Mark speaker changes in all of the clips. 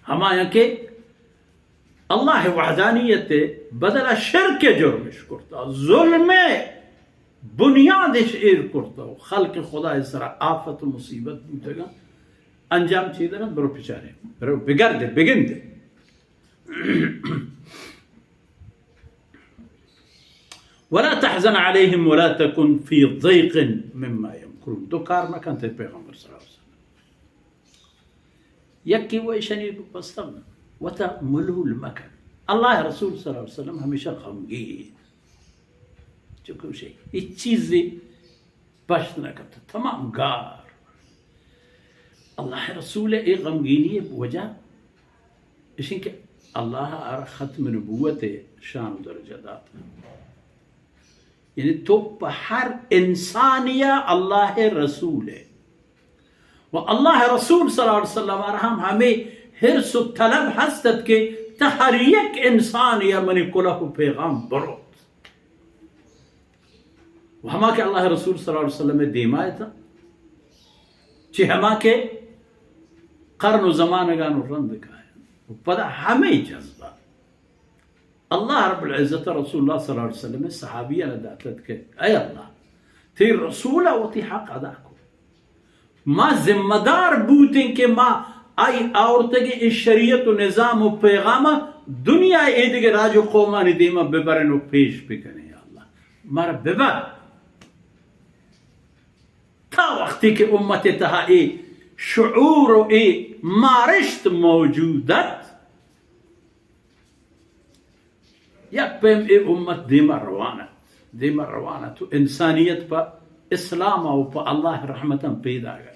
Speaker 1: ہمایا کہ اللہ وحدانیت بدل شرک جرمش کرتا ظلم بنیادش ایر کرتا خلق خدا اس طرح آفت و مصیبت بودے گا انجام چیدے نا برو پچارے برو بگرد بگند ولا تحزن عليهم ولا تكن في ضيق مما يمكرون دو کار ما كانت پیغمبر صلی اللہ علیہ وسلم یکی وہ شنی بستم وتا ملول مکن اللہ رسول صلی اللہ علیہ وسلم ہمیشہ غمگین چکو شی یہ چیزی بشت نہ کرتا تمام گار اللہ رسول ایک غمگینی وجہ اسی کہ اللہ آر ختم نبوت شان درجہ داتا یعنی تو ہر انسانیہ اللہ رسول ہے و اللہ رسول صلی اللہ علیہ وسلم ارحم ہمیں حرص و طلب ہستت کے تہر یک انسانیہ منی کلہ پیغام بروت و ہما کے اللہ رسول صلی اللہ علیہ وسلم دیمائے تھا چی ہما کے قرن و زمانگان و رند کھائے پدا ہمیں جذبہ اللہ رب العزت رسول اللہ صلی اللہ علیہ وسلم صحابیہ نے دعوت کہ اے اللہ تی رسولہ و تی حق ادا کو ما ذمہ دار بوتیں کہ ما آئی آورتگی اس شریعت و نظام و پیغام دنیا ایدگی راج و قومانی دیما ببرن و پیش بکنے یا اللہ مارا ببر تا وقتی کہ امت تہا ای شعور و ای مارشت موجودت یک پیم ای امت دیما روانت و انسانیت پا اسلام و پا اللہ رحمتا پیدا گئی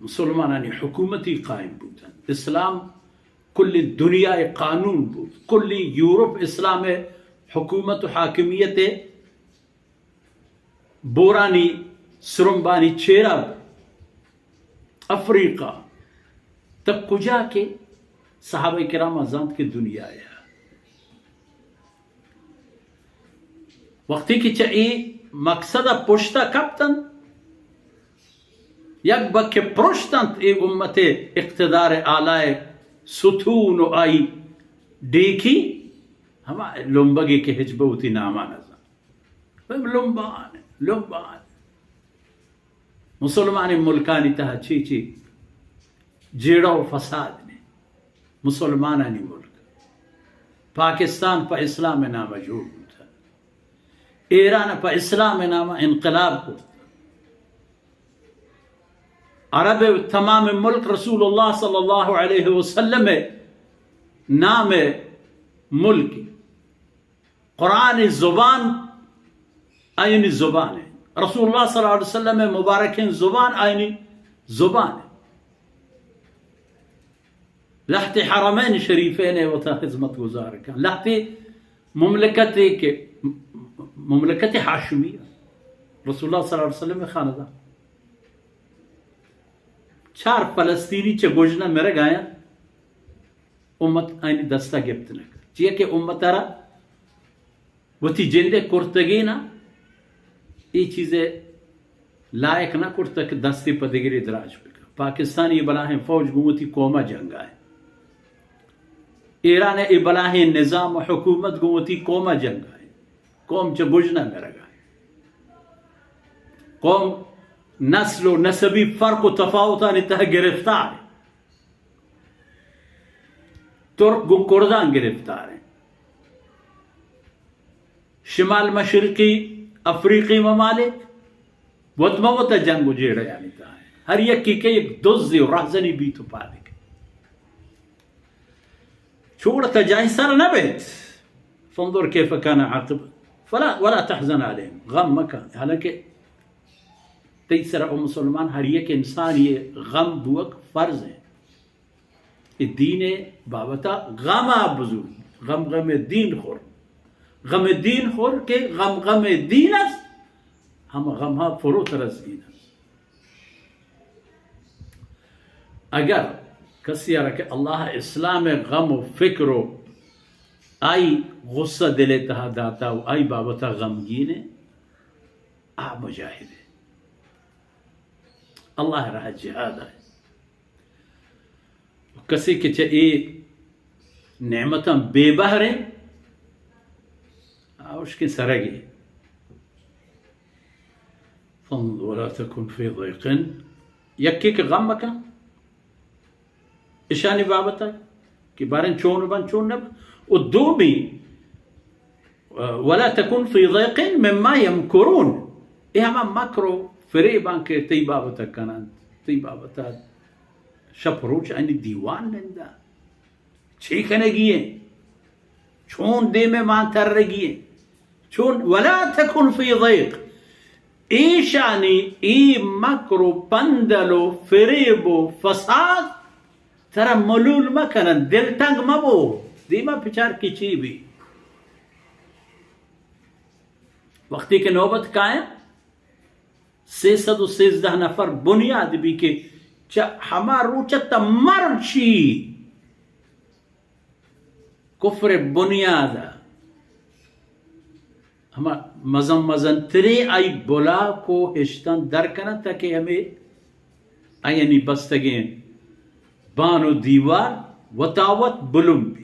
Speaker 1: مسلمانانی حکومتی قائم بودن اسلام کل دنیا قانون بود کل یورپ اسلام حکومت و حاکمیت بورانی سرمبانی چیرا افریقہ تب کجا کے صحابہ کرام ازاند کی دنیا ہے وقتی کی چاہیے مقصد پشتا کپتن یک بک پرشتند ای امت اقتدار آلائے ستون و آئی دیکھی ہما لنبگی کے حجبوتی ناما نظر لنبان مسلمان ملکانی تہا چی جیڑا و فساد نے مسلمانانی ملک پاکستان پا اسلام نامہ جوڑ تھا ایران پا اسلام نامہ انقلاب کو عرب تمام ملک رسول اللہ صلی اللہ علیہ وسلم نام ملک قرآن زبان آئینی زبان ہے رسول اللہ صلی اللہ علیہ وسلم مبارکین زبان آئینی زبان ہے لحظ حرمین شریفین وتا خدمت گزار کن لحظ مملکت ہاشمیہ رسول اللہ صلی اللہ علیہ وسلم خاندان چار فلسطینی چه گوجنا میرے گایا امت آئینی دستا گفت نکر چیئے کہ امت را وتی جندے کرتگی نا یہ چیزیں لائق نہ کرتا کہ دستی پدگری دراج بکر پاکستانی بلاہیں فوج گوتی قومہ جنگ آئے ایران ای بلاہیں نظام و حکومت گوتی قومہ جنگ آئے قوم چه گوجنا میرے گایا قوم نسل و نسبی فرق و تفاوتان تہ گرفتار ہے ترک گو کردان گرفتار ہیں شمال مشرقی افریقی ممالک وطموت جنگ و جیڑا یعنی تھا ہے ہر یکی کے ایک دزی و رہزنی بھی تو پادک چھوڑتا جائیں سر نبیت فانظر کیف کان عاقب ولا تحزن علیہم غم مکان حالانکہ تیسرا مسلمان ہر یک انسان یہ غم بوک فرض ہے یہ دین بابتا غم بزرگ غم دین خور غم دین خور کے غم دین است ہم غم ہا فروت رزگین است اگر کسی کہ اللہ اسلام غم و فکر و آئی غصہ دل تہا داتا و آئی بابتا غمگین ہے آ مجاہد ہے اللہ راہ جہاد ہے کسی کے چاہے نعمتاں بے بہریں اس کی سرگی فانظر ولا تكن في ضيق یکی کے غم مکن اشانی بابتا کہ بارن چون بن چون نب ودو بھی ولا تكن في ضيق مما يمكرون یہ ہم مکرو فریبان کے تی بابتا کنن تی بابتا شپروچ انی دیوان لندہ چھیکنے گئے چون دے میں مانتر رگئے چون ولا تكن في ضيق ایشانی ای مکرو پندلو فریبو فساد ترا ملول مکنن دل تنگ مبو دیما پچار کی چی بھی وقتی کے نوبت قائم 313 نفر بنیاد بھی کہ ہمار روچت مرچی کفر بنیاد ہم مزن ترے آئی بلا کو ہشتن درکنن تاکہ ہمیں آئینی بستگیں بانو دیوار وطاوت بلوم بھی